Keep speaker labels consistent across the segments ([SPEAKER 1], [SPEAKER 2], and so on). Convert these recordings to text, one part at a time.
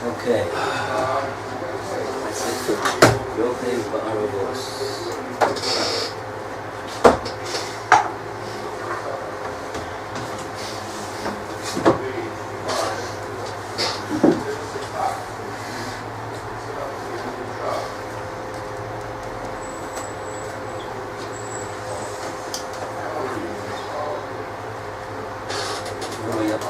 [SPEAKER 1] Okay. That's it. Yochei Ba'aravos. What are we up to?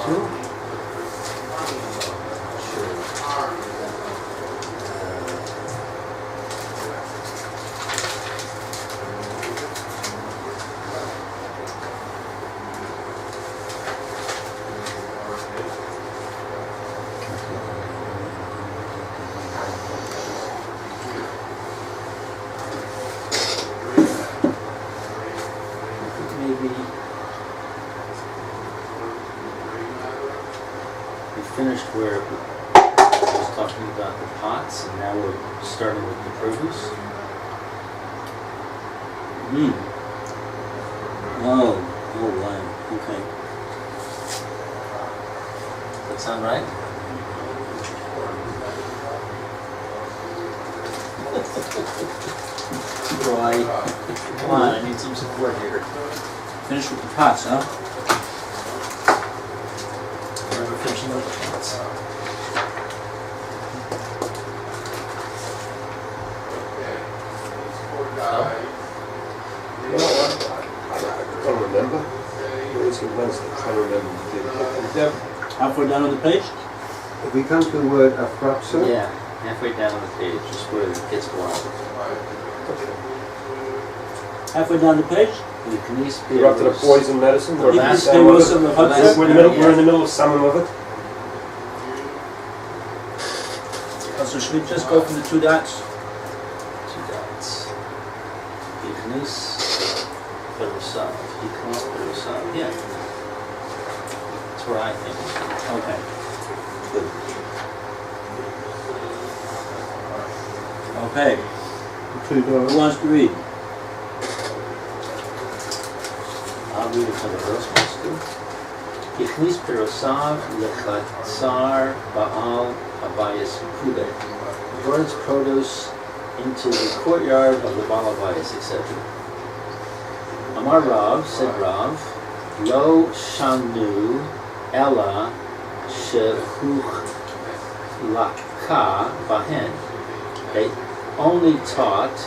[SPEAKER 1] Maybe we finished where I was talking about the pots, and now we're starting with the produce. Oh, wow. Okay. That sound right? Roy, come on, I need some support here. Finish with the pots, huh? Remember finishing with the pots.
[SPEAKER 2] You know what? I don't remember. Wednesday, I don't remember.
[SPEAKER 1] Halfway down on the page?
[SPEAKER 3] If we come to the word afrapsa,
[SPEAKER 1] Yeah, halfway down on the page, just where it gets wild. Halfway down the page?
[SPEAKER 2] We're up to the poison medicine. We're in the middle of some of it.
[SPEAKER 1] So should we just go from the two dots? Two dots. Ignis, Perusav. Ikon, Perusav. Yeah. That's where I think. Okay. Good. Okay. Who wants to read? I'll read it for the first ones too. Ichnis Perusav Lechatzar Baal Habayis Kule. Brought its produce into the courtyard of the Baal Habayis, etc. Amar Rav, said Rav, Lo Shanu Ella Shehuch Lakka Bahen. They only taught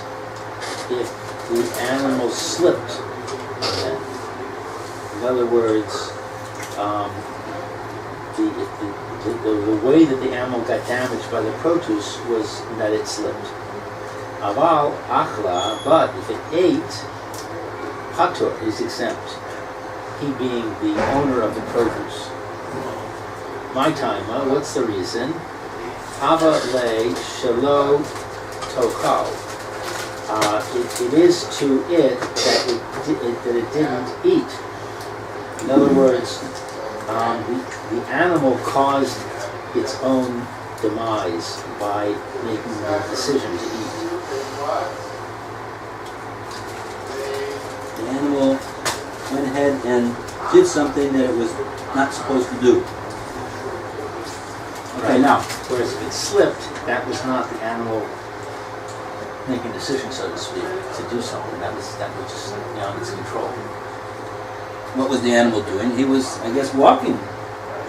[SPEAKER 1] if the animal slipped on them. In other words, the way that the animal got damaged by the produce was that it slipped. Aval achla, but if it ate, patur is exempt. He being the owner of the produce. My time, what's the reason? Hava le shelo tochal. It is to it that it didn't eat. In other words, the animal caused its own demise by making the decision to eat. The animal went ahead and did something that it was not supposed to do. Okay, right. Now, whereas if it slipped, that was not the animal making a decision, so to speak, to do something. That was just beyond its control. What was the animal doing? He was, I guess, walking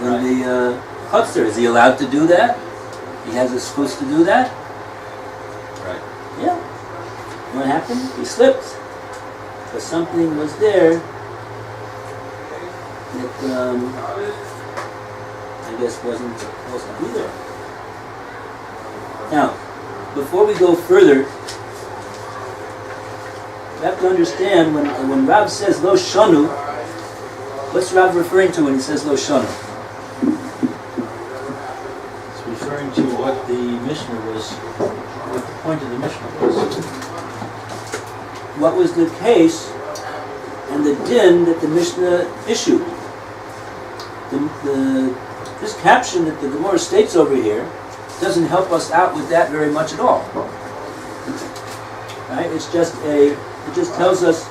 [SPEAKER 1] in the chutzner. Is he allowed to do that? He has a supposed to do that? Right. Yeah. What happened? He slipped. Because something was there that, I guess, wasn't supposed to be there. Now, before we go further, you have to understand when Rav says Lo Shanu, what's Rav referring to when he says Lo Shanu? It's referring to what the Mishnah was, what the point of the Mishnah was. What was the case and the din that the Mishnah issued? This caption that the Gemora states over here doesn't help us out with that very much at all. Right? It just tells us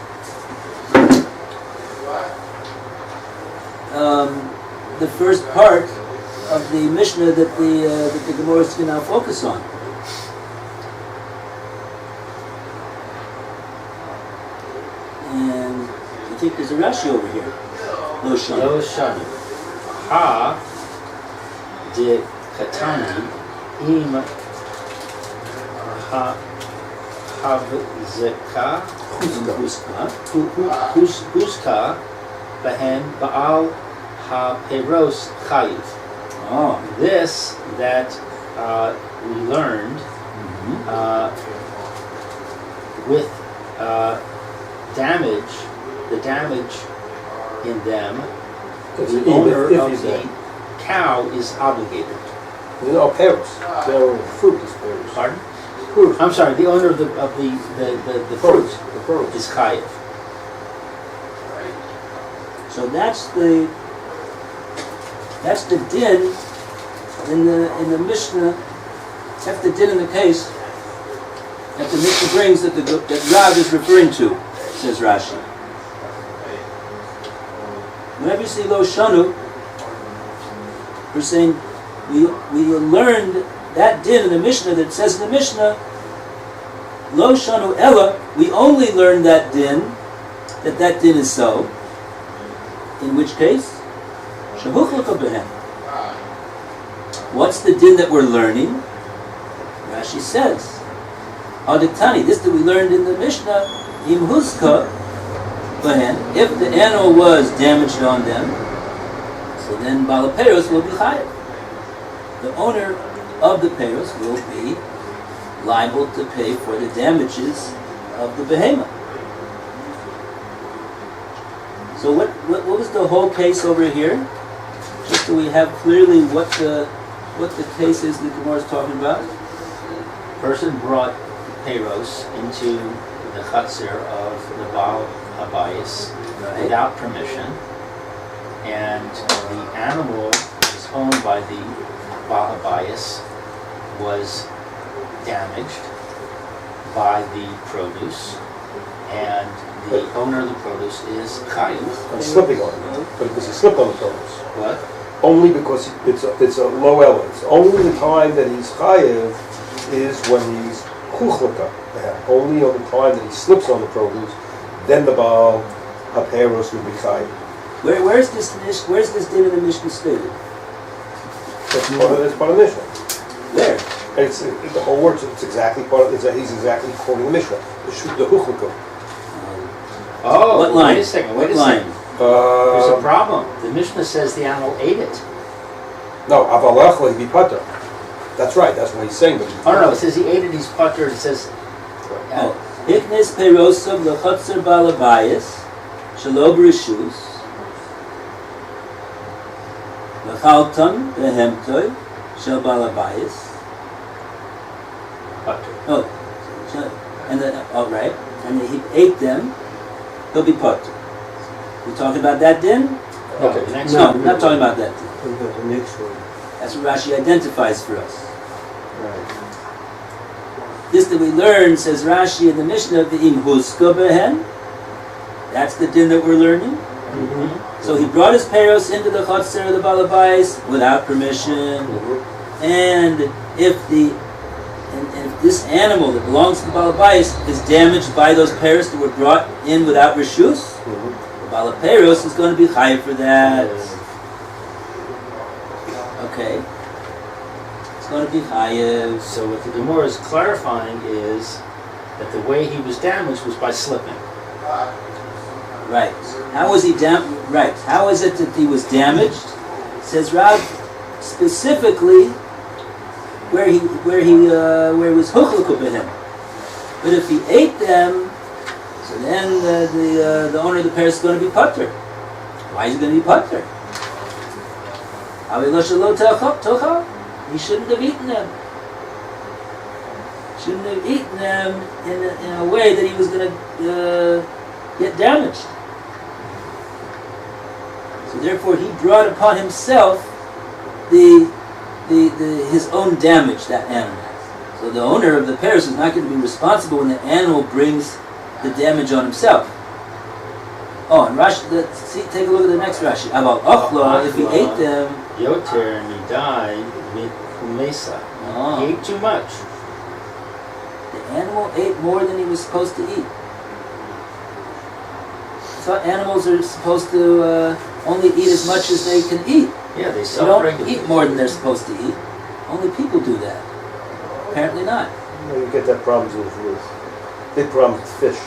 [SPEAKER 1] the first part
[SPEAKER 4] of the Mishnah that the Gemora is going to now focus on. And I think there's a Rashi over here. Lo Shani.
[SPEAKER 1] Lo Shani. Ha de Katani im ha havzeka Huska Bahen Baal Ha-Peros Chayiv.
[SPEAKER 4] Oh.
[SPEAKER 1] This that we learned with the damage in them, the owner of the cow is obligated.
[SPEAKER 2] No, peros. The fruit is peros.
[SPEAKER 1] Pardon?
[SPEAKER 2] Fruit.
[SPEAKER 1] I'm sorry, the owner of the fruit
[SPEAKER 2] The fruit
[SPEAKER 1] is chayiv.
[SPEAKER 4] So that's the din in the Mishnah. That's the din in the case that the Mishnah brings that Rav is referring to, says Rashi. Whenever you see Lo Shanu, we're saying we learned that din in the Mishnah that says in the Mishnah, Lo Shanu Ella, we only learned that din is so. In which case, Shahuchlaka Behem. What's the din that we're learning? Rashi says, Adiktani, this that we learned in the Mishnah, Im Huska Behem, if the animal was damaged on them, so then Balaperos will be chayav. The owner of the peros will be liable to pay for the damages of the behemoth. So what was the whole case over here? Just so we have clearly what the case is that Gemora is talking about.
[SPEAKER 1] Person brought peros into the chutzner of the Baal Habayis without permission, and the animal is owned by the Baal Habayis was damaged by the produce, and the owner of the produce is chayiv.
[SPEAKER 2] I'm slipping on it, but because he slipped on the produce.
[SPEAKER 1] What?
[SPEAKER 2] Only because it's a low element. It's only the time that he's chayiv is when he's chuchlaka. Only on the time that he slips on the produce, then the Baal HaPeros will be chayiv.
[SPEAKER 4] Where's this din in the Mishnah stated?
[SPEAKER 2] That's part of the Mishnah.
[SPEAKER 4] Where?
[SPEAKER 2] The whole works. It's exactly part of. He's exactly quoting the Mishnah. The chuchlaka.
[SPEAKER 1] Oh,
[SPEAKER 4] what line?
[SPEAKER 1] Wait a second.
[SPEAKER 4] What line?
[SPEAKER 1] There's a problem. The Mishnah says the animal ate it.
[SPEAKER 2] No, avalachla be pater. That's right. That's what he's saying. But
[SPEAKER 1] No. It says he ate it. He's pater. It says.
[SPEAKER 4] Hiknes perosav lechotzer balabayis shelo b'rishus lechalton behemtoy shel balabayis.
[SPEAKER 1] Pater.
[SPEAKER 4] And he ate them. He'll be pater. We talking about that din?
[SPEAKER 2] Okay.
[SPEAKER 1] The next
[SPEAKER 4] No,
[SPEAKER 1] one.
[SPEAKER 4] we're not talking about that din.
[SPEAKER 3] What about the next one?
[SPEAKER 4] That's what Rashi identifies for us.
[SPEAKER 3] Right.
[SPEAKER 4] This that we learn, says Rashi in the Mishnah, the im huska behen. That's the din that we're learning.
[SPEAKER 1] Mm-hmm.
[SPEAKER 4] So he brought his peros into the chutzner of the balabais without permission. And if this animal that belongs to the balabais is damaged by those peros that were brought in without reshus, the balaperos is going to be chayav for that. Okay. It's going to be chayav.
[SPEAKER 1] So what the Gemora is clarifying is that the way he was damaged was by slipping.
[SPEAKER 4] Right. How was he Right. How is it that he was damaged? Says Rav specifically where it was huchluk b'him. But if he ate them, so then the owner of the peros is going to be pater. Why is he going to be pater? He shouldn't have eaten them. Shouldn't have eaten them in a way that he was going to get damaged. So therefore, he brought upon himself his own damage, that animal. So the owner of the peros is not going to be responsible when the animal brings the damage on himself. Oh, and Rashi, take a look at the next Rashi. About Achla, if he ate them,
[SPEAKER 1] Yoter midai umesa.
[SPEAKER 4] Oh.
[SPEAKER 1] He ate too much.
[SPEAKER 4] The animal ate more than he was supposed to eat. I thought animals are supposed to only eat as much as they can eat.
[SPEAKER 1] Yeah, they
[SPEAKER 4] They don't
[SPEAKER 1] self-regulate.
[SPEAKER 4] eat more than they're supposed to eat. Only people do that. Apparently not.
[SPEAKER 2] You get that problems with big problems with fish.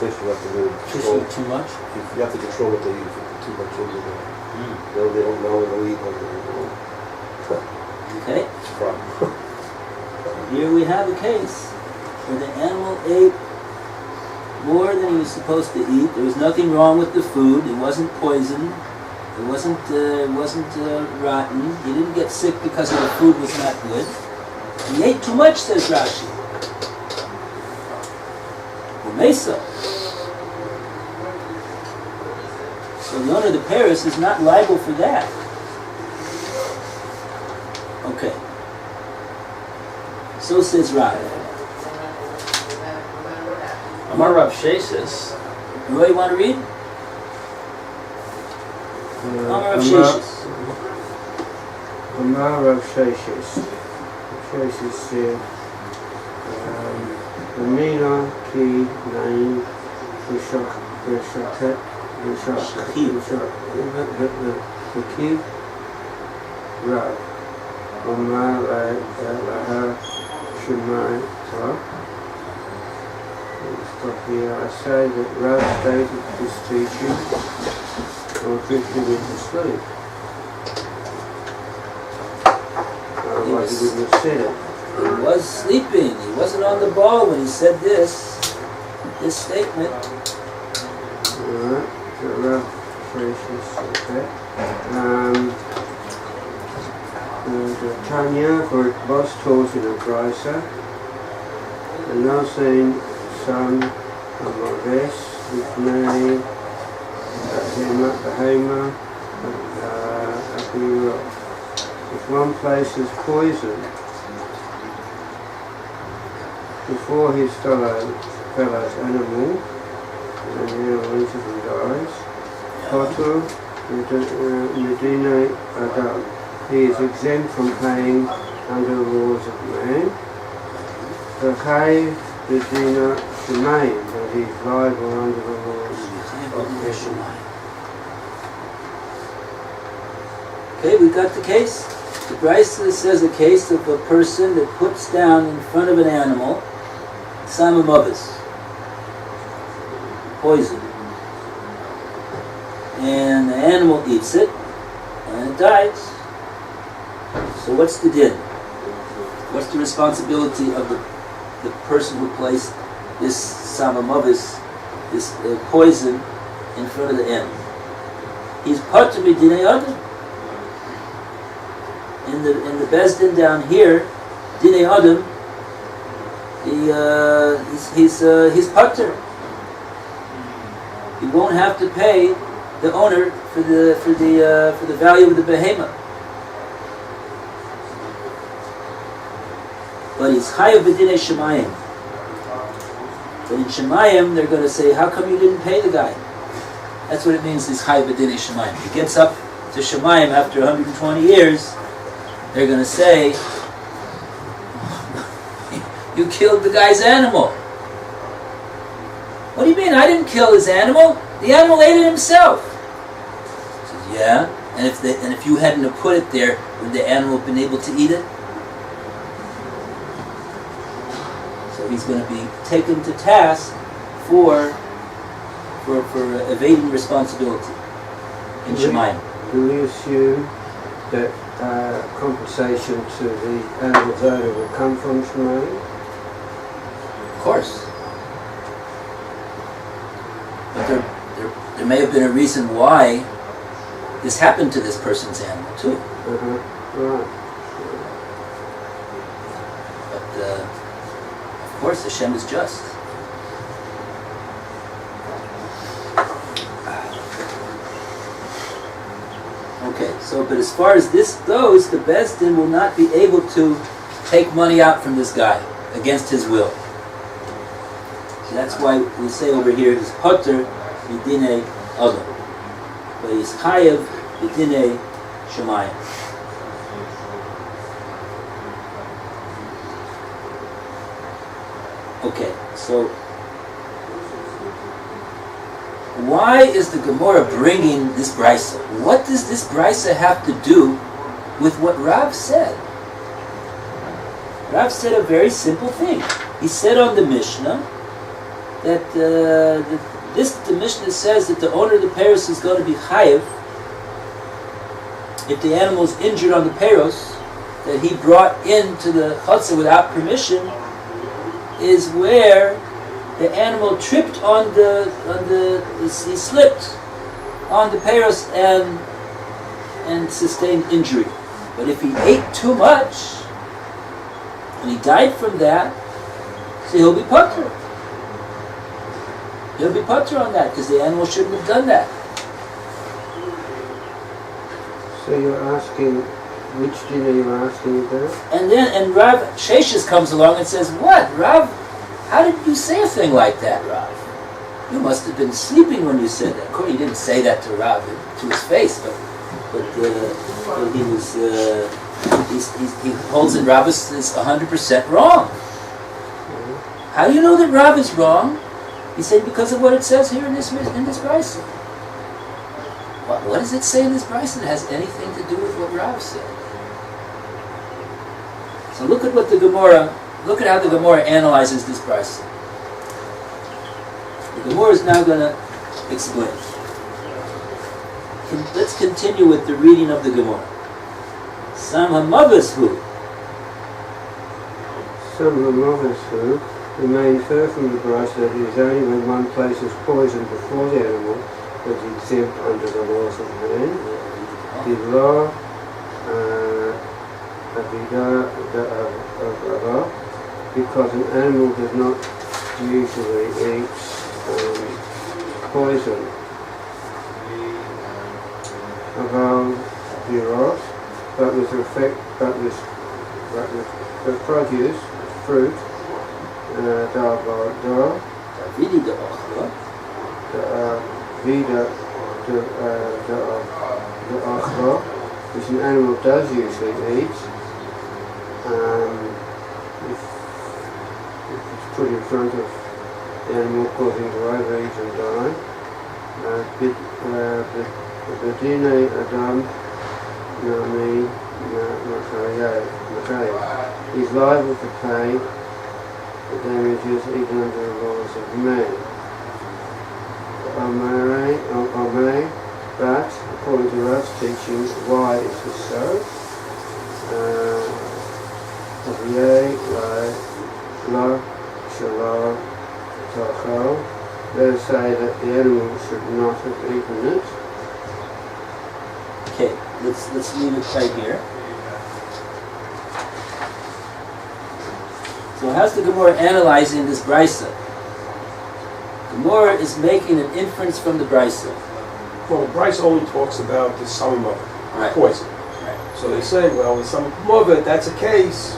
[SPEAKER 2] Fish you have to really
[SPEAKER 1] Fish
[SPEAKER 2] control.
[SPEAKER 1] eat too much.
[SPEAKER 2] You have to control what they eat if you put too much into them. They don't know and they'll eat what they don't.
[SPEAKER 4] Okay?
[SPEAKER 2] It's a problem.
[SPEAKER 4] Here we have a case where the animal ate more than he was supposed to eat. There was nothing wrong with the food. It wasn't poisoned. It wasn't rotten. He didn't get sick because the food was not good. He ate too much, says Rashi. Umesa. So the owner of the Paris is not liable for that. Okay. So says Rav.
[SPEAKER 1] Amar Rav Shesis.
[SPEAKER 4] Roy, you want to read? Amar Rav Sheshis.
[SPEAKER 3] Amar Rav Sheshis. Sheshis said, Amina ki naim v'shaket v'shakiv Rav. Amar laha shemai Torah. Stop here. I say that Rav stated this teaching or drifted into sleep. Otherwise he wouldn't have said it.
[SPEAKER 4] He was sleeping. He wasn't on the ball when he said this statement.
[SPEAKER 3] Alright, so Rav Sheshis said that. The Tanya for it was taught in a brisa, and now saying son of Modes, with me, Behema, Abiru. If one places poison before his fellow's animal, and the animal eats it and dies, Potter, Medina Adam. He is exempt from paying under the laws of man. V'chai Medina Shemayim, but he is liable under the laws of man.
[SPEAKER 4] Okay, we got the case. The Brisa says a case of a person that puts down in front of an animal Tsama mothers, poison, and the animal eats it, and it dies. So what's the din? What's the responsibility of the person who placed this Tsama mothers, this poison, in front of the animal? He's part of Dinei Adam. In the Bezdin down here, Dinei Adam, he's patur. He won't have to pay the owner for the value of the behemoth. But he's chayav b'dinei shemayim. But in shemayim, they're going to say, "How come you didn't pay the guy?" That's what it means. He's chayav b'dinei shemayim. He gets up to shemayim after 120 years. They're going to say, "You killed the guy's animal." What do you mean? I didn't kill his animal. The animal ate it himself. He says, yeah. And if you hadn't have put it there, would the animal have been able to eat it? So he's going to be taken to task for evading responsibility in Shemayim.
[SPEAKER 3] Do we assume that compensation to the animal's owner will come from Shemayim?
[SPEAKER 4] Of course. But there may have been a reason why this happened to this person's animal too.
[SPEAKER 3] Right.
[SPEAKER 4] But of course Hashem is just. Okay, so but as far as this goes, the Bezdin will not be able to take money out from this guy against his will. So that's why we say over here he's potter b'dinei adam, but he's chayav b'dinei Shemayim. Okay, so why is the Gemora bringing this brisa? What does this brisa have to do with what Rav said? Rav said a very simple thing. He said on the Mishnah that the Mishnah says that the owner of the Peros is going to be chayiv if the animal is injured on the Peros that he brought into the chutzah without permission, is where the animal tripped he slipped on the Peros and sustained injury. But if he ate too much and he died from that, so he'll be patur. He'll be patur on that because the animal shouldn't have done that.
[SPEAKER 3] So you're asking, which din are you asking about?
[SPEAKER 4] And Rav Sheshes comes along and says, "What, Rav? How did you say a thing like that, Rav? You must have been sleeping when you said that." Of course, he didn't say that to Rav to his face, but he was. He holds that Rav is 100% wrong. How do you know that Rav is wrong? He said because of what it says here in this brisa. What does it say in this brisa that has anything to do with what Rav said? So look at how the Gemora analyzes this brisa. The Gemora is now going to explain. Let's continue with the reading of the Gemora. Sam hamavas hu.
[SPEAKER 3] Some hamavas hu. We may infer from the brisa that it is only when one places poison before the animal that is exempt under the laws of man. The law because an animal does not usually eat poison. But with the produce, fruit, which an animal does usually eat, if it's put in front of the animal causing to overeat and die. Bedine Adam Nami he's liable to pay the damages even under the laws of man. But according to Rav's teaching, why is this so? They say that the animal should not have eaten it.
[SPEAKER 4] Okay, let's leave it right here. So how's the Gemora analyzing this brisa? Gemora is making an inference from the brisa.
[SPEAKER 2] Well, the brisa only talks about the sum of
[SPEAKER 4] Right.
[SPEAKER 2] poison.
[SPEAKER 4] Right.
[SPEAKER 2] So they say, well, with some of it, that's a case.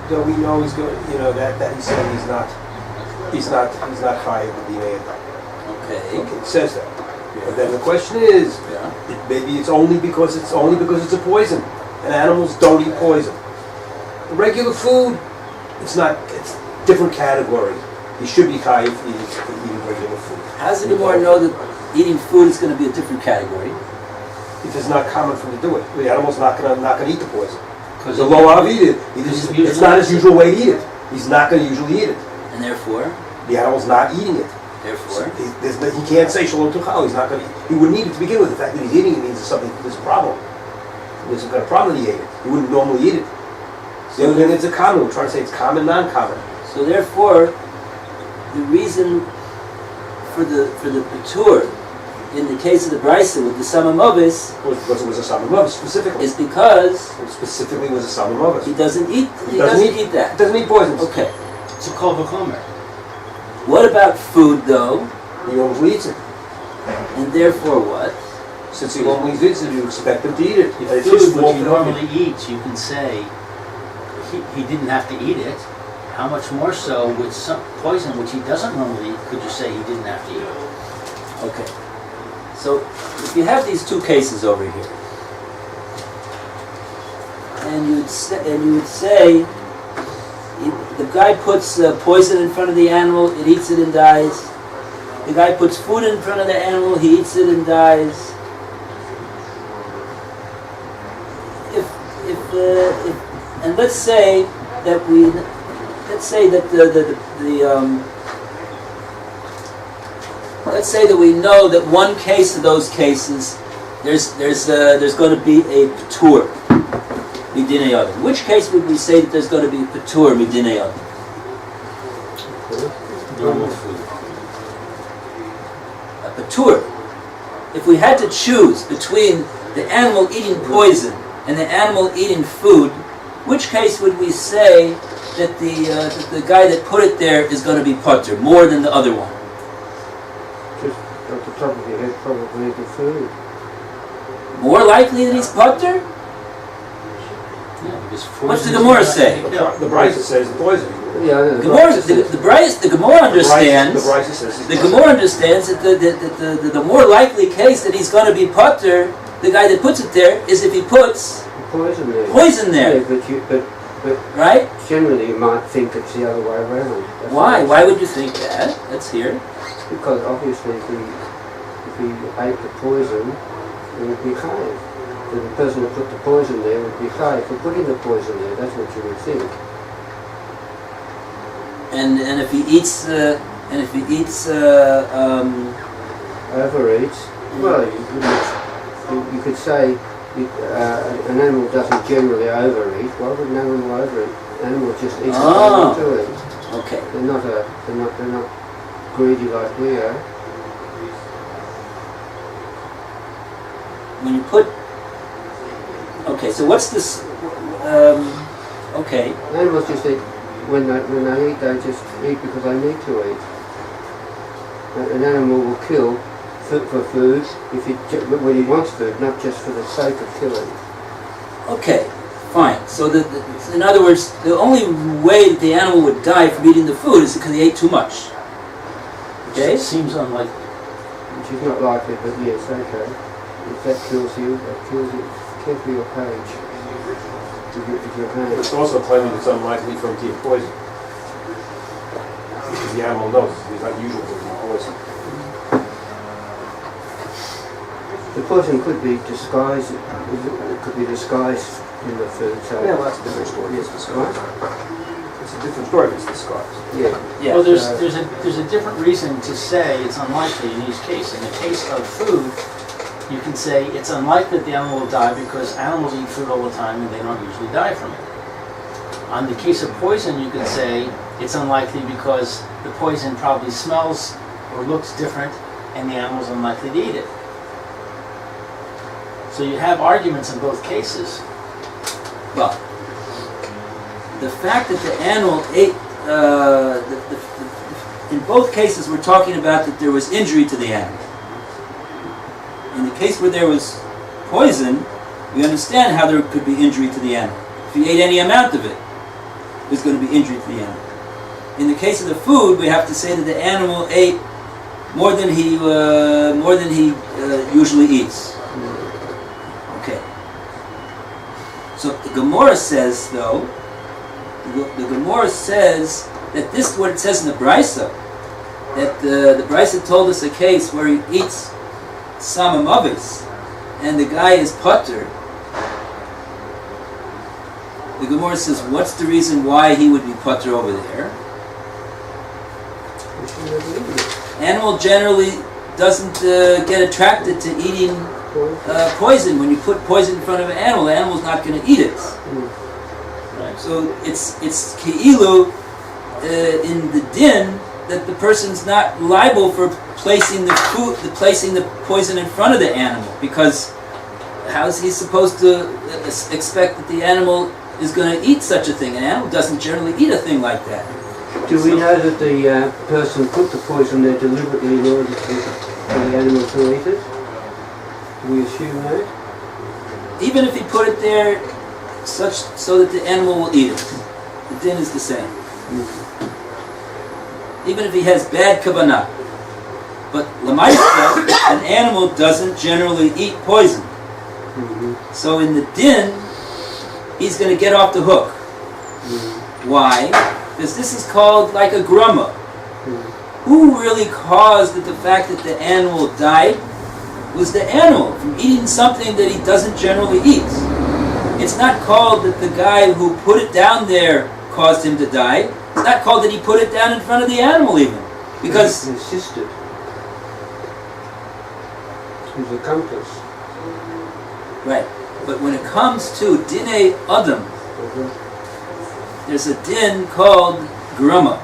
[SPEAKER 2] Though we know he's going, that he said he's not chayav with the animal.
[SPEAKER 4] Okay.
[SPEAKER 2] Okay, it says that. But then the question is, maybe it's only because it's a poison, and animals don't eat poison. The regular food, it's different category. You should be chayav eating regular food.
[SPEAKER 4] How does the Gemora know that eating food is going to be a different category?
[SPEAKER 2] If it's not common for him to do it, the animal's not going to eat the poison. Because the low av eat it. It's not his usual way to eat it. He's not going to usually eat it.
[SPEAKER 4] And therefore?
[SPEAKER 2] The animal's not eating it.
[SPEAKER 4] Therefore?
[SPEAKER 2] He can't say shalom tuchal. He's not going to. He wouldn't eat it to begin with. The fact that he's eating it means there's a problem. There's some kind of problem that he ate it. He wouldn't normally eat it. The other thing is a common. We're trying to say it's common, non-common.
[SPEAKER 4] So therefore, the reason for the patur in the case of the brisa with the samamovis
[SPEAKER 2] was because it was a samamovis specifically.
[SPEAKER 4] Is because
[SPEAKER 2] it specifically was a samamovis.
[SPEAKER 4] He doesn't eat that.
[SPEAKER 2] He doesn't eat poisons.
[SPEAKER 4] Okay.
[SPEAKER 1] It's a kol v'chomer.
[SPEAKER 4] What about food though?
[SPEAKER 2] He normally eats it.
[SPEAKER 4] And therefore what?
[SPEAKER 2] Since he normally eats it, you expect him to eat it.
[SPEAKER 1] If food which he normally eats, you can say he didn't have to eat it. How much more so with some poison which he doesn't normally eat, could you say he didn't have to eat it?
[SPEAKER 4] Okay. So if you have these two cases over here, and you would say, the guy puts poison in front of the animal, it eats it and dies. The guy puts food in front of the animal, he eats it and dies. And let's say that let's say that we know that one case of those cases, there's going to be a patur midinei adam. In which case would we say that there's going to be a patur midinei adam?
[SPEAKER 1] Normal food.
[SPEAKER 4] A patur. If we had to choose between the animal eating poison and the animal eating food, which case would we say that the guy that put it there is going to be patur more than the other one?
[SPEAKER 3] Just at the top of your head, probably the food.
[SPEAKER 4] More likely that he's patur?
[SPEAKER 1] Yeah, because
[SPEAKER 4] What's the Gemora say?
[SPEAKER 2] The Brisa says the poison.
[SPEAKER 3] Yeah, I know.
[SPEAKER 4] The Gemora understands.
[SPEAKER 2] The Brisa says
[SPEAKER 4] The Gemora understands that the more likely case that he's going to be patur, the guy that puts it there, is if he puts
[SPEAKER 3] Poison there.
[SPEAKER 4] poison there,
[SPEAKER 3] Yeah, but
[SPEAKER 4] right?
[SPEAKER 3] generally you might think it's the other way around. That's
[SPEAKER 4] Why?
[SPEAKER 3] what
[SPEAKER 4] Why would you think that? Let's hear.
[SPEAKER 3] Because obviously if he ate the poison, it would be chayiv. The person who put the poison there would be chayiv for putting the poison there. That's what you would think.
[SPEAKER 4] And if he eats
[SPEAKER 3] Overeats. Well, you could say an animal doesn't generally overeat. Why would an animal overeat? An animal just eats what they want to eat.
[SPEAKER 4] Okay.
[SPEAKER 3] They're not greedy like we are.
[SPEAKER 4] When you put, okay, so what's this? Okay.
[SPEAKER 3] Animals just eat when they eat. They just eat because they need to eat. An animal will kill for food when he wants food, not just for the sake of killing.
[SPEAKER 4] Okay, fine. So in other words, the only way that the animal would die from eating the food is because he ate too much. Okay?
[SPEAKER 1] It seems unlikely.
[SPEAKER 3] Which is not likely, but yes, okay. If that kills you, that kills you. Careful your page. With your hand.
[SPEAKER 2] It's also claiming it's unlikely for him to eat poison. Because the animal knows it's unusual to eat poison.
[SPEAKER 3] The poison could be disguised. It could be disguised in the food. So
[SPEAKER 2] Yeah, well, that's a different story. It's disguised. It's a different story if it's disguised.
[SPEAKER 3] yeah.
[SPEAKER 4] Yeah.
[SPEAKER 1] Well, there's a different reason to say it's unlikely in each case. In the case of food, you can say it's unlikely that the animal will die because animals eat food all the time and they don't usually die from it. On the case of poison, you could say it's unlikely because the poison probably smells or looks different and the animal's unlikely to eat it. So you have arguments in both cases.
[SPEAKER 4] Well, the fact that the animal ate, in both cases we're talking about that there was injury to the animal. In the case where there was poison, we understand how there could be injury to the animal. If he ate any amount of it, there's going to be injury to the animal. In the case of the food, we have to say that the animal ate more than he usually eats. Okay. So the Gemora says, though, the Gemora says that this is what it says in the Brisa, that the Brisa told us a case where he eats Tsama mavis, and the guy is patur. The Gemora says, what's the reason why he would be patur over there? Animal generally doesn't get attracted to eating poison. When you put poison in front of an animal, the animal's not going to eat it. Right. So it's ki'ilu in the din that the person's not liable for placing the poison in front of the animal, because how is he supposed to expect that the animal is going to eat such a thing? An animal doesn't generally eat a thing like that.
[SPEAKER 3] Do we know that the person put the poison there deliberately in order for the animal to eat it? Do we assume that?
[SPEAKER 4] Even if he put it there so that the animal will eat it, the din is the same. Even if he has bad kavanah. But l'maisa, an animal doesn't generally eat poison. So in the din, he's going to get off the hook. Why? Because this is called like a grumma. Who really caused the fact that the animal died? Was the animal from eating something that he doesn't generally eat. It's not called that the guy who put it down there caused him to die. It's not called that he put it down in front of the animal even. Because
[SPEAKER 3] he insisted. He's a compass.
[SPEAKER 4] Right. But when it comes to Dinei Adam, there's a din called Grumma.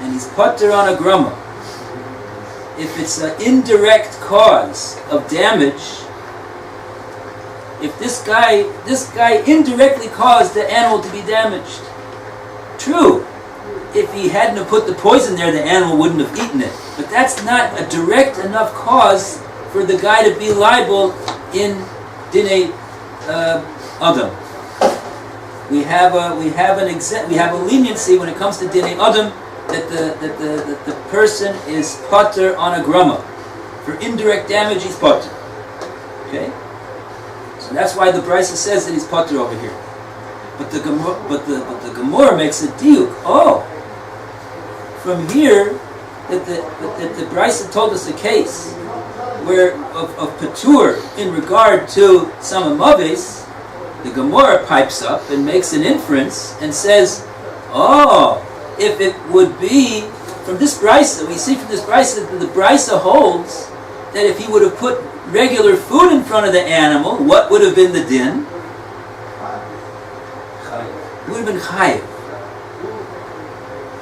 [SPEAKER 4] And he's pater on a Grumma. If it's an indirect cause of damage, if this guy indirectly caused the animal to be damaged, true. If he hadn't have put the poison there, the animal wouldn't have eaten it. But that's not a direct enough cause for the guy to be liable in Dinei Adam. We have a leniency when it comes to Dinei Adam that the person is pater on a grumma. For indirect damage, he's pater. Okay? So that's why the Brisa says that he's pater over here. But the Gemora makes a diuk. Oh, from here that the Brisa told us a case where of patur in regard to some maves, the Gemora pipes up and makes an inference and says, oh, if it would be from this Brisa, we see from this Brisa that the Brisa holds that if he would have put regular food in front of the animal, what would have been the din? It would have been chayiv.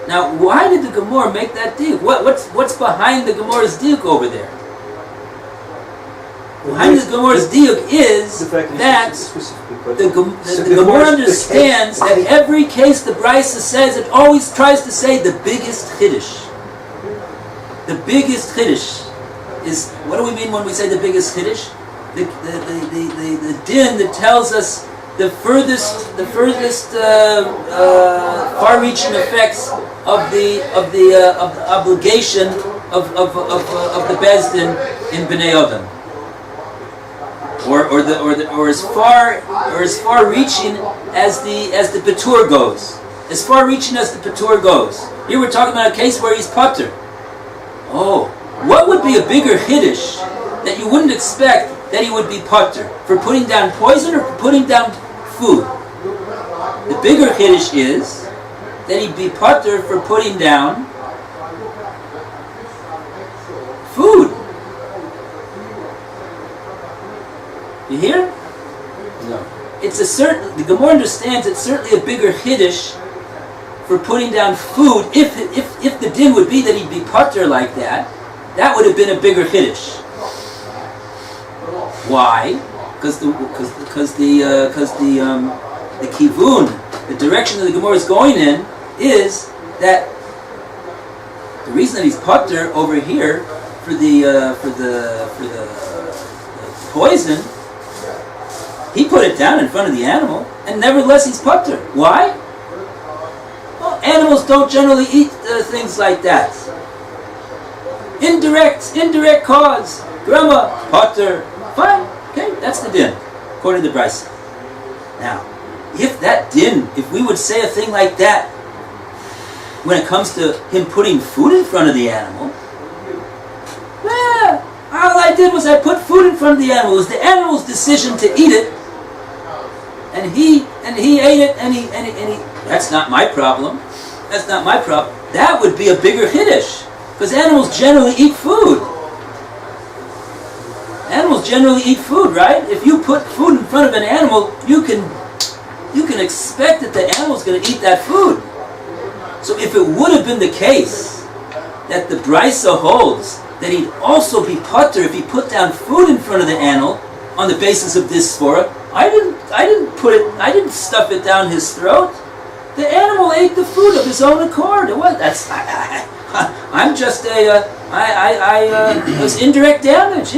[SPEAKER 4] Now, why did the Gemora make that diuk? What's behind the Gemora's diuk over there? Behind the Gemora's diuk is that the Gemora understands that every case the Brisa says, it always tries to say the biggest chiddush. The biggest chiddush is, what do we mean when we say the biggest chiddush? The din that tells us the furthest far-reaching effects of the obligation of the Beis Din in Bnei Adam, or as far-reaching as the patur goes, as far-reaching as the patur goes. Here we're talking about a case where he's patur. Oh, what would be a bigger chiddush that you wouldn't expect that he would be patur? For putting down poison or for putting down food? The bigger chiddush is that he'd be patur for putting down food. You hear?
[SPEAKER 1] No.
[SPEAKER 4] It's the Gemara understands it's certainly a bigger chiddush for putting down food. If the din would be that he'd be patur like that, that would have been a bigger chiddush. Why? Because the kivun, the direction that the Gemara is going in, is that the reason that he's patur over here for the poison, he put it down in front of the animal, and nevertheless he's patur. Why? Well, animals don't generally eat things like that. Indirect cause. Grandma, patur. Fine, okay, that's the din, according to the Brisa. Now, if that din, if we would say a thing like that, when it comes to him putting food in front of the animal, well, all I did was I put food in front of the animal. It was the animal's decision to eat it, and he ate it, and he. That's not my problem. That's not my problem. That would be a bigger chiddush, because animals generally eat food. Animals generally eat food, right? If you put food in front of an animal, you can expect that the animal's going to eat that food. So if it would have been the case that the Brisa holds that he'd also be patur if he put down food in front of the animal on the basis of this svara, I didn't stuff it down his throat. The animal ate the food of his own accord. It was indirect damage.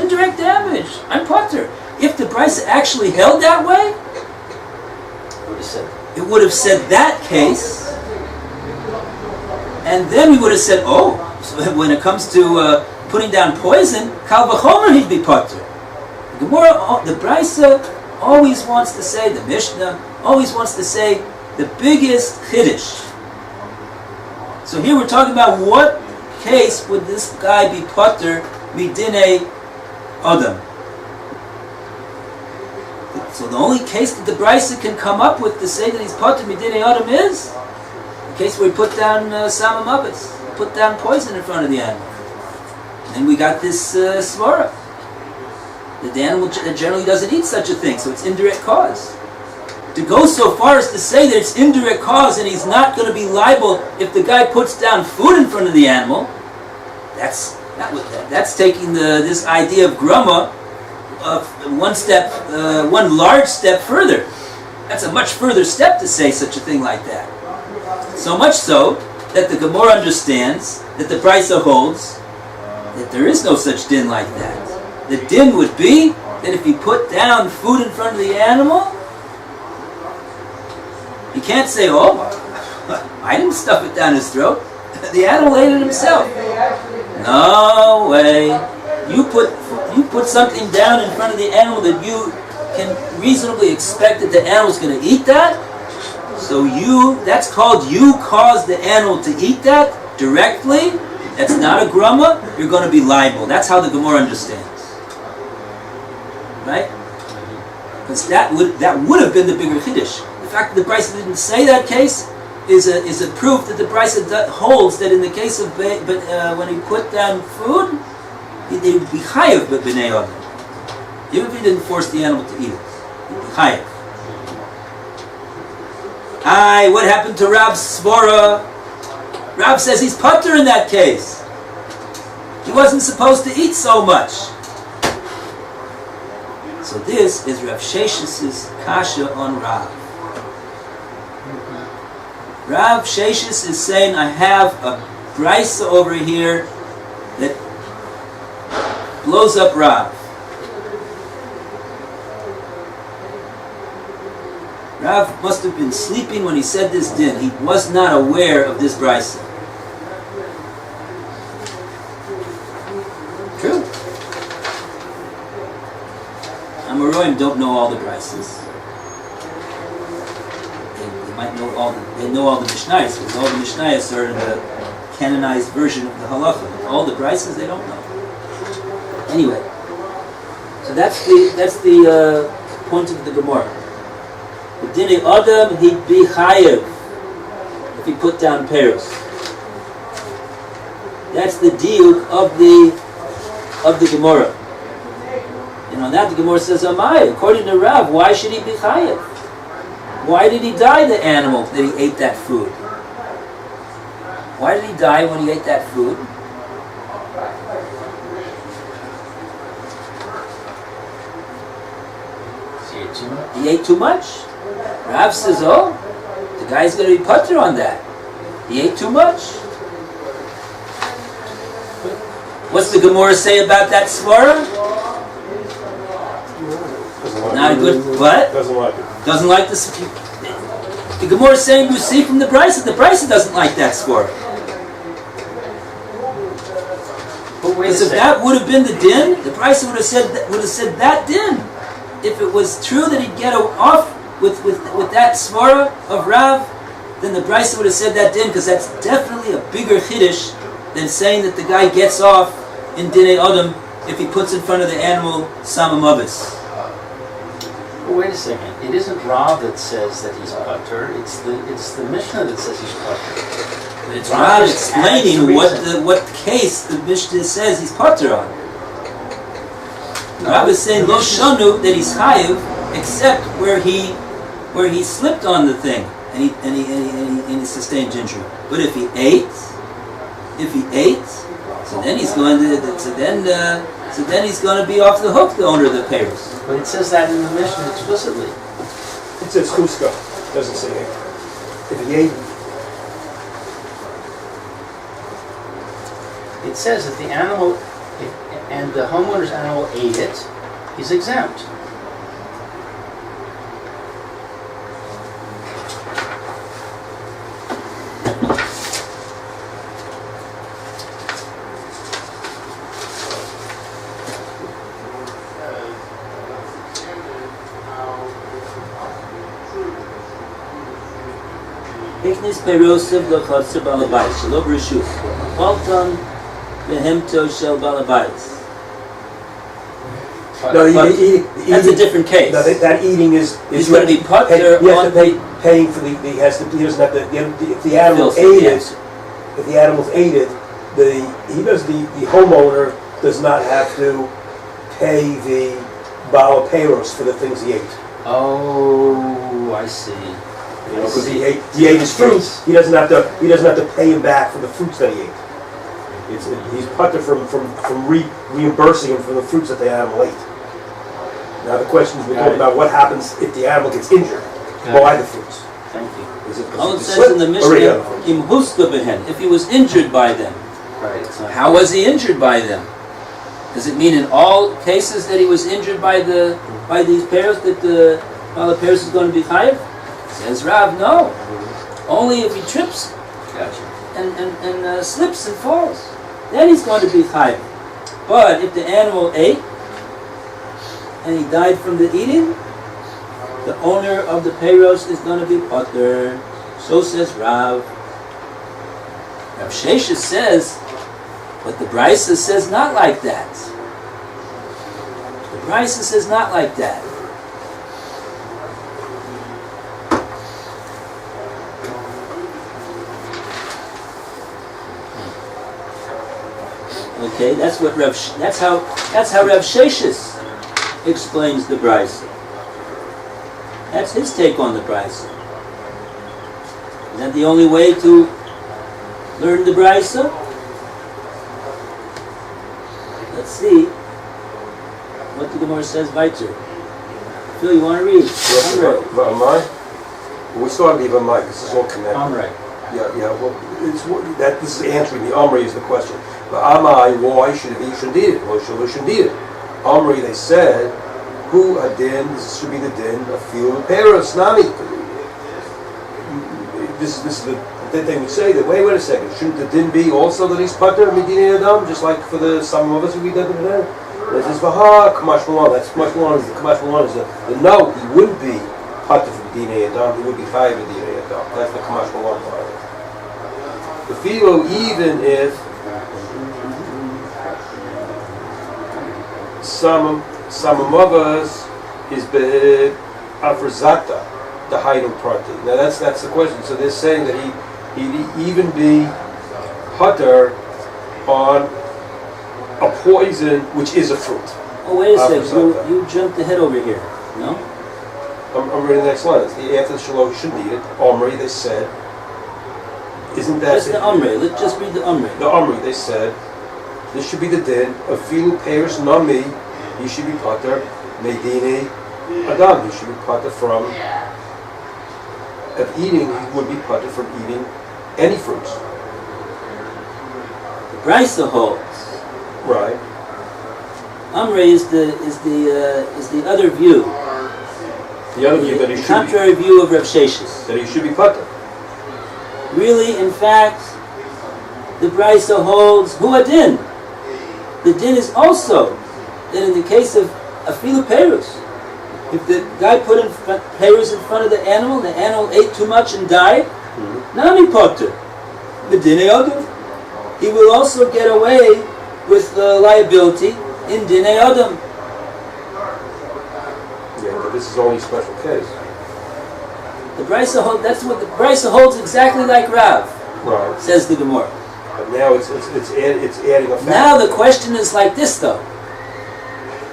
[SPEAKER 4] I'm patur. If the Brisa actually held that way, it would have said that case, and then we would have said, oh, so when it comes to putting down poison, kal v'chomer he'd be patur. The Brisa always wants to say, the Mishnah always wants to say the biggest chiddush. So here we're talking about what case would this guy be patur midinei adam. So the only case that the Brisa can come up with to say that he's patur midinei adam is the case where he put down Tsama mavis, put down poison in front of the animal. And we got this svara. The animal generally doesn't eat such a thing, so it's indirect cause. To go so far as to say that it's indirect cause and he's not going to be liable if the guy puts down food in front of the animal, that's taking this idea of grumma one large step further. That's a much further step to say such a thing like that. So much so that the Gemora understands that the Brisa holds that there is no such din like that. The din would be that if you put down food in front of the animal, you can't say, oh, I didn't stuff it down his throat. The animal ate it himself. No way. You put something down in front of the animal that you can reasonably expect that the animal's going to eat that. So that's called you caused the animal to eat that directly. That's not a grumma. You're going to be liable. That's how the Gemora understands. Right? Because that would have been the bigger chiddush. The fact that the Brisa didn't say that case is a proof that the Brisa holds that in the case of when he put down food, he would be chayav b'nei adam. Even if he didn't force the animal to eat it, he'd be chayav. What happened to Rav's svara? Rav says he's patur in that case. He wasn't supposed to eat so much. So this is Rav Sheshis' kasha on Rav. Rav Sheshis is saying, I have a brisa over here that blows up Rav. Rav must have been sleeping when he said this din. He was not aware of this brisa. True. Amoraim don't know all the brisas. They might know they know all the mishnayos, because all the mishnayos are in the canonized version of the halacha. All the brisas they don't know. Anyway, so that's the point of the Gemora. Dinei Adam, he'd be chayev if he put down peros. That's the diuk of the Gemora. And on that the Gemora says, Amai, according to Rav, why should he be chayev? Why did he die, the animal, that he ate that food? Why did he die when he ate that food? He ate too much? Rav says, oh, the guy's going to be patur on that. He ate too much. What's the Gemora say about that svara? Not a good, what?
[SPEAKER 2] Doesn't like it.
[SPEAKER 4] Doesn't like this. The Gemora is saying you see from the Brisa doesn't like that svara. Because if that would have been the din, the Brisa would have said that din. If it was true that he'd get off with that svara of Rav, then the Brisa would have said that din, because that's definitely a bigger chiddush than saying that the guy gets off in dinei adam if he puts in front of the animal Tsama mavis.
[SPEAKER 1] Well, wait a second. It isn't Rav that says that he's patur. It's the Mishnah that says he's patur.
[SPEAKER 4] It's Rav explaining what case the Mishnah says he's patur on. Rav is saying lo shanu that he's chayiv except where he slipped on the thing and he sustained injury. But if he ate, so then he's going to be off the hook, the owner of the peros.
[SPEAKER 1] But it says that in the Mishnah explicitly.
[SPEAKER 2] It says chuska. Doesn't say it. If he ate,
[SPEAKER 1] It says that the animal and the homeowner's animal ate it, he's exempt.
[SPEAKER 4] Eknis perosiv l'chotzer balabayis, shelo b'reshus. Cholton behemto shel balabayis.
[SPEAKER 2] No,
[SPEAKER 4] That's a different case.
[SPEAKER 2] No, that eating is
[SPEAKER 4] He's going to be put there
[SPEAKER 2] he has
[SPEAKER 4] on
[SPEAKER 2] to pay, paying for the, he doesn't have to, if the animal ate it, if the animals ate it, the homeowner does not have to pay the Baal Peiros for the things he ate.
[SPEAKER 1] Oh, I see.
[SPEAKER 2] You know, because he ate his fruits, he doesn't have to pay him back for the fruits that he ate. He's putter from reimbursing him for the fruits that the animal ate. Now the question is, we're talking about what happens if the animal gets injured by the fruits.
[SPEAKER 1] Thank you.
[SPEAKER 2] Is it
[SPEAKER 4] All it says in the Mishnah, im huska behen, if he was injured by them.
[SPEAKER 1] Right.
[SPEAKER 4] How was he injured by them? Does it mean in all cases that he was injured by these pairs that the pairs is going to be chayiv? Says Rav, no. Only if he trips
[SPEAKER 1] Gotcha.
[SPEAKER 4] and slips and falls, then he's going to be chayiv. But if the animal ate and he died from the eating, the owner of the peiros is going to be potter. So says Rav. Rav Sheshes says, but the Brisa says not like that. The Brisa says not like that. Okay, that's how Rav Sheshes explains the Brisa. That's his take on the Brisa. Is that the only way to learn the Brisa? Let's see what the Gemora says weiter. Phil, you want to read?
[SPEAKER 2] V'amai? We still have the V'amai, because this is all connected.
[SPEAKER 1] Amrei.
[SPEAKER 2] Yeah, well, this is answering the Amri is the question. V'amai, why should he shouldn't eat it? Well, shouldn't eat it. Amri, they said, who adin, this should be the din, a field of Paris, nami. This is the thing we say, that wait a second, shouldn't the din be also that he's pater, medina adam, just like for some of us who read that in there? This is Vaha, Kamash Malon, that's Kamash Malon, Kamash Malon is the no, he wouldn't be pater for medina adam, he would be chayiv medina adam. That's the Kamash Malon part. The filo, even if some of us is afrazata, the hiding party. Now that's the question. So they're saying that he'd even be pater on a poison which is a fruit.
[SPEAKER 4] Oh, wait a second. You jumped ahead over here. No?
[SPEAKER 2] I'm reading the next line. It's the after the shalosh shouldn't eat it. Omri, they said. Isn't that
[SPEAKER 4] That's the Omri. Let's just read the Omri.
[SPEAKER 2] The Omri, they said. This should be the din of filu peiros nami. He should be pater medini adam. He should be pater from of eating. He would be pater from eating any fruits.
[SPEAKER 4] The Brisa holds.
[SPEAKER 2] Right.
[SPEAKER 4] Omri is the other view.
[SPEAKER 2] The other view that he should
[SPEAKER 4] contrary view of Rav Sheshes.
[SPEAKER 2] That he should be pater.
[SPEAKER 4] Really, in fact, the Brisa holds hu adin. The din is also that in the case of afilu perus, if the guy put perus in front of the animal ate too much and died, nami potter, the dinei adam. He will also get away with the liability in dinei adam.
[SPEAKER 2] Yeah, but this is only a special case.
[SPEAKER 4] The Brisa holds. That's what the Brisa holds exactly like Rav.
[SPEAKER 2] Right.
[SPEAKER 4] Says the Gemora.
[SPEAKER 2] But now it's adding a fact.
[SPEAKER 4] Now the question is like this though.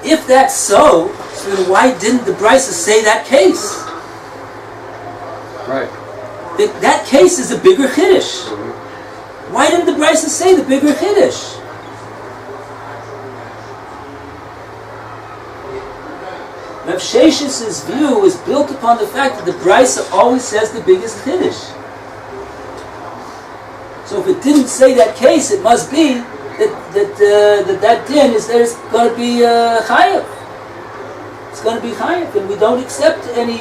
[SPEAKER 4] If that's so then why didn't the Brisa say that case?
[SPEAKER 1] Right.
[SPEAKER 4] That case is a bigger chiddush. Why didn't the Brisa say the bigger chiddush? Rav Sheshes' view is built upon the fact that the Brisa always says the biggest chiddush. So if it didn't say that case, it must be that din is there's going to be chayav. It's going to be chayav, and we don't accept any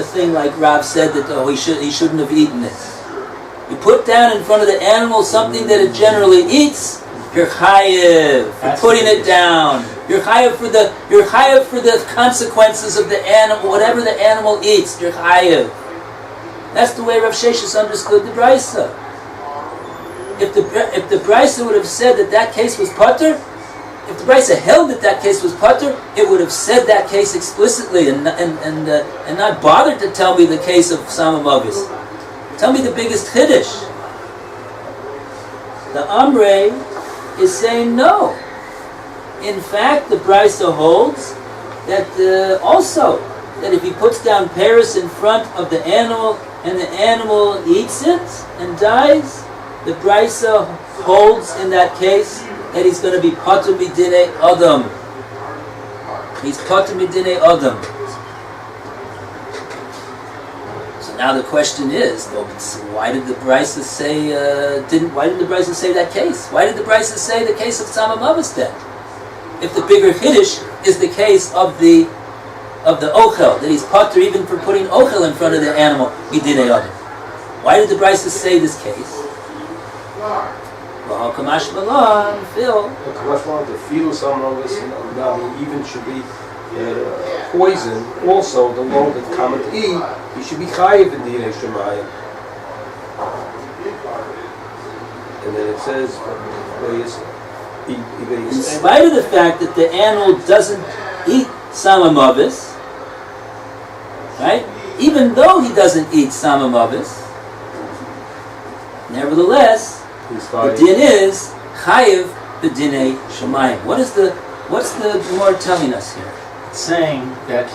[SPEAKER 4] thing like Rav said that he shouldn't have eaten it. You put down in front of the animal something that it generally eats, You're chayiv for putting it down. You're chayiv for the consequences of the animal, whatever the animal eats. You're chayiv. That's the way Rav Sheshes understood the brisa. If the brisa would have said that case was patur, if the brisa held that case was patur, it would have said that case explicitly and not bothered to tell me the case of Tsama Mavis. Tell me the biggest chiddush. The Amrei is saying no. In fact, the brisa holds that also that if he puts down Paris in front of the animal and the animal eats it and dies, the brisa holds in that case that he's going to be patur midinei adam. He's patur midinei adam. So now the question is, why did the brisa say? Why did the brisa say that case? Why did the brisa say the case of Tsama Mavis then? If the bigger chiddush is the case of the ochel, that he's patur even for putting ochel in front of the animal midinei adam. Why did the brisa say this case? Well, Kamash Malan, Phil.
[SPEAKER 2] Kamash Malan, the feel some of this, even should be poison. Also, the law that Kamma to eat, he should be chayiv in the Yerushalyim. And then it says,
[SPEAKER 4] in spite of the fact that the animal doesn't eat Tsama Mavis, right? Even though he doesn't eat Tsama Mavis, nevertheless, the din is chayiv b'dinei shemayim. What's the Gemora telling us here?
[SPEAKER 1] It's saying that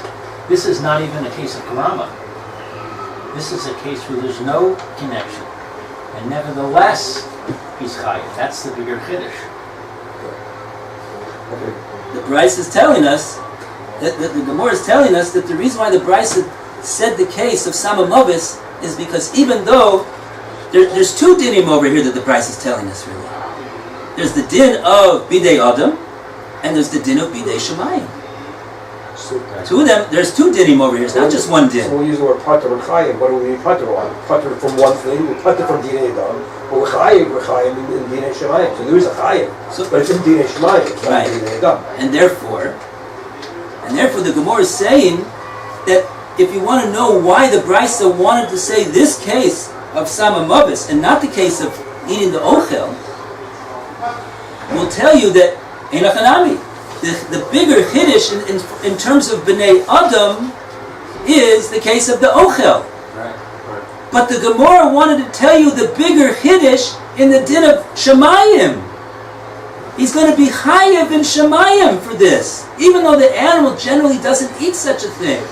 [SPEAKER 1] this is not even a case of Kamma. This is a case where there's no connection, and nevertheless he's chayiv. That's the bigger chiddush.
[SPEAKER 4] The Bryce is telling us that the Gemora is telling us that the reason why the Bryce said the case of Tsama Mavis is because even though there's two dinim over here that the Bryce is telling us really. There's the din of bidei adam, and there's the din of bidei shemayim. Two of them. There's two dinim over here. It's not just one din.
[SPEAKER 2] So we use the word patur and chayiv. What do we mean patur on? Patur from one thing. We patur from dinei adam. But we're chayiv in dinei shemayim. So there is a chayiv, but it's in dinei shemayim. It's not in dinei adam.
[SPEAKER 4] And therefore, the Gemora is saying that if you want to know why the Brisa wanted to say this case of Tsama Mavis and not the case of eating the ochel, we'll tell you that Einachanami, the bigger chiddush in terms of Bnei Adam is the case of the ochel.
[SPEAKER 1] Right.
[SPEAKER 4] But the Gemora wanted to tell you the bigger chiddush in the din of shemayim. He's going to be chayiv in shemayim for this, even though the animal generally doesn't eat such a thing.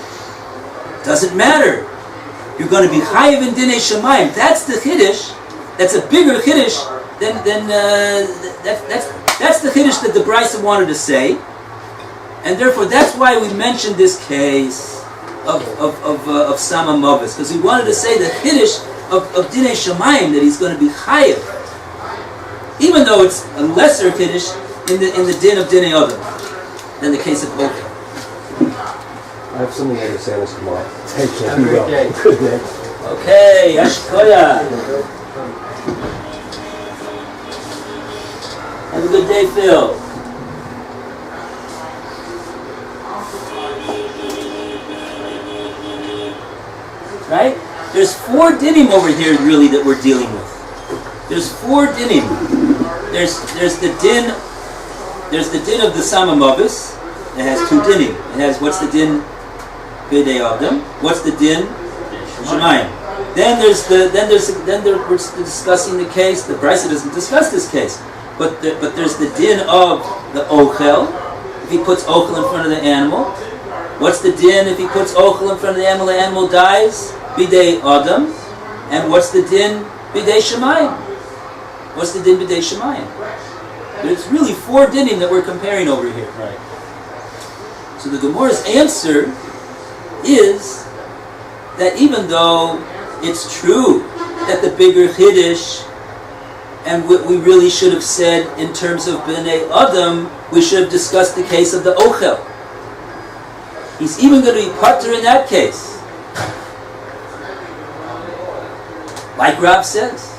[SPEAKER 4] Doesn't matter. You're going to be chayiv in dinei shemayim. That's the chiddush. That's a bigger chiddush than that's the chiddush that the Brisa wanted to say, and therefore that's why we mentioned this case of Tsama Mavis, because we wanted to say the chiddush of dinei shemayim, that he's going to be chayiv, even though it's a lesser kiddush in the din of dinei adam than the case of ochel.
[SPEAKER 2] I have something to say on this tomorrow. Take care.
[SPEAKER 1] Have a great day.
[SPEAKER 2] Good day.
[SPEAKER 4] Okay, Yashkoya. Have a good day, Phil. Right? There's four dinim over here really that we're dealing with. There's four dinim. There's the din of the Tsama Mavis. It has two dinim. It has what's the din bidei adam. What's the din shemayim. Then we're discussing the case. The Brisa doesn't discuss this case, but there's the din of the ochel. If he puts ochel in front of the animal, what's the din if he puts ochel in front of the animal dies? Bidei adam. And what's the din bidei shemayim? What's the din b'dei shemayim? There's really four dinim that we're comparing over here.
[SPEAKER 1] Right.
[SPEAKER 4] So the Gemora's answer is that even though it's true that the bigger chiddush and what we really should have said in terms of b'nei adam, we should have discussed the case of the ochel. He's even going to be patur in that case, like Rav says.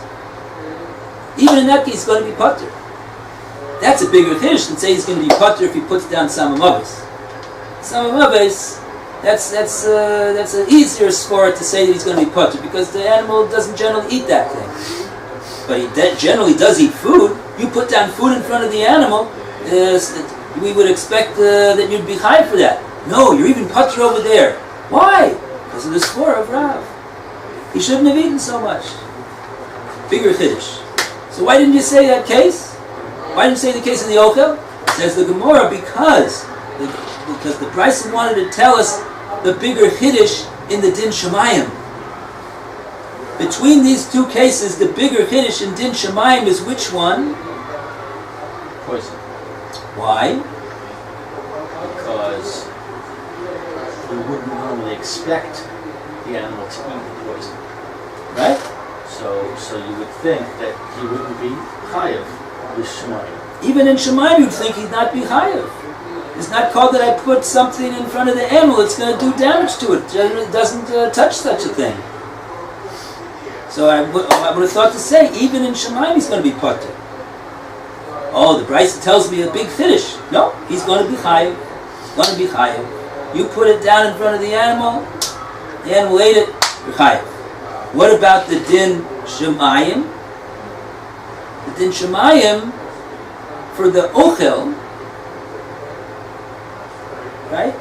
[SPEAKER 4] Even in that case, he's going to be patur. That's a bigger chiddush than say he's going to be putter if he puts down Tsama Mavis. Tsama Mavis, that's an easier score to say that he's going to be putter because the animal doesn't generally eat that thing. But he generally does eat food. You put down food in front of the animal, we would expect that you'd be high for that. No, you're even putter over there. Why? Because of the score of Rav. He shouldn't have eaten so much. Bigger chiddush. So why didn't you say that case? Why didn't you say the case in the Ochel? Says the Gemora, because the Brisa wanted to tell us the bigger chiddush in the Din Shemayim. Between these two cases, the bigger chiddush in Din Shemayim is which one?
[SPEAKER 1] Poison.
[SPEAKER 4] Why?
[SPEAKER 1] Because you wouldn't normally expect the animal to eat the poison.
[SPEAKER 4] Right?
[SPEAKER 1] So you would think that he wouldn't be chayav with Shemayim.
[SPEAKER 4] Even in Shemayim, you'd think he'd not be chayav. It's not called that I put something in front of the animal, it's going to do damage to it. It doesn't touch such a thing. So I would have thought to say, even in Shemayim he's going to be potter. Oh, the Brisa tells me a big chiddush. No, he's going to be chayav. He's going to be chayav. You put it down in front of the animal ate it, you're chayav. What about the Din Shemayim? The Din Shemayim for the Ochel, right?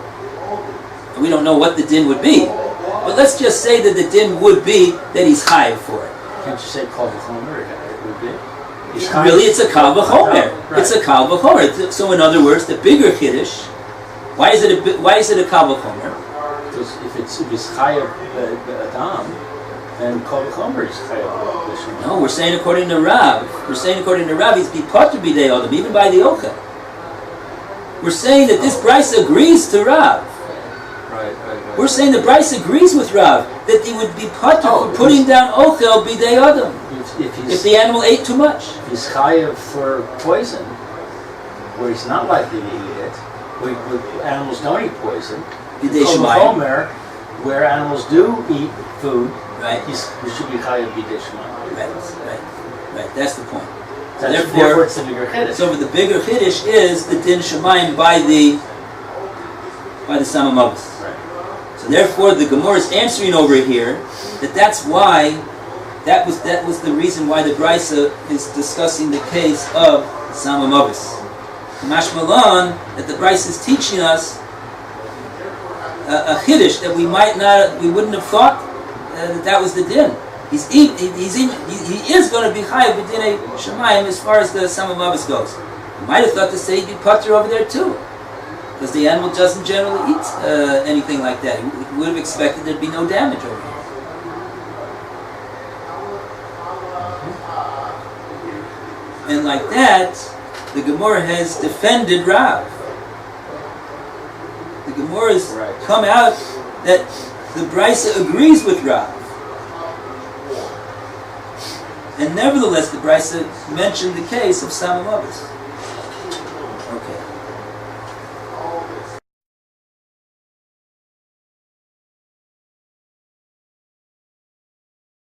[SPEAKER 4] And we don't know what the Din would be. But let's just say that the Din would be that he's chayav for it.
[SPEAKER 1] Can't you say kol v'chomer? It would be.
[SPEAKER 4] Really, it's a kal v'chomer.
[SPEAKER 1] Right.
[SPEAKER 4] It's a kal v'chomer. So in other words, the bigger chiddush. Why is it a kal v'chomer?
[SPEAKER 1] Because if it's chayav adam, then kol v'chomer is chayav b'shemay.
[SPEAKER 4] No, we're saying according to Rav. He's be potter b'dei adam, even by the Ochel. We're saying that this Brisa agrees to Rav.
[SPEAKER 1] Right.
[SPEAKER 4] We're saying the Brisa agrees with Rav that he would be potter for putting down Ochel b'dei adam if the animal ate too much.
[SPEAKER 1] If he's chayav for poison, where he's not likely to eat it, where animals don't eat poison,
[SPEAKER 4] B'dei
[SPEAKER 1] kol
[SPEAKER 4] Shemayim.
[SPEAKER 1] v'chomer, where animals do eat food,
[SPEAKER 4] Right.
[SPEAKER 1] he should be chayav b'dei Shemayim.
[SPEAKER 4] Right. That's the point.
[SPEAKER 1] Therefore, it's the bigger chiddush.
[SPEAKER 4] So the bigger chiddush is the Din Shemayim by the Tsama Mavis.
[SPEAKER 1] Right.
[SPEAKER 4] So therefore, the Gemora is answering over here that's why that was the reason why the Brisa is discussing the case of Tsama Mavis. Kamash Malan, that the Brisa is teaching us a chiddush that we wouldn't have thought that was the din. He is going to be chayav b'dinei Shemayim as far as the Tsama Mavis goes. You might have thought to say he'd be potter over there too, because the animal doesn't generally eat anything like that. You would have expected there'd be no damage over here. And like that, the Gemora has defended Rav. The Gemora has come out that the Brisa agrees with Rav. And nevertheless, the Brisa mentioned the case of Tsama Mavis. Okay.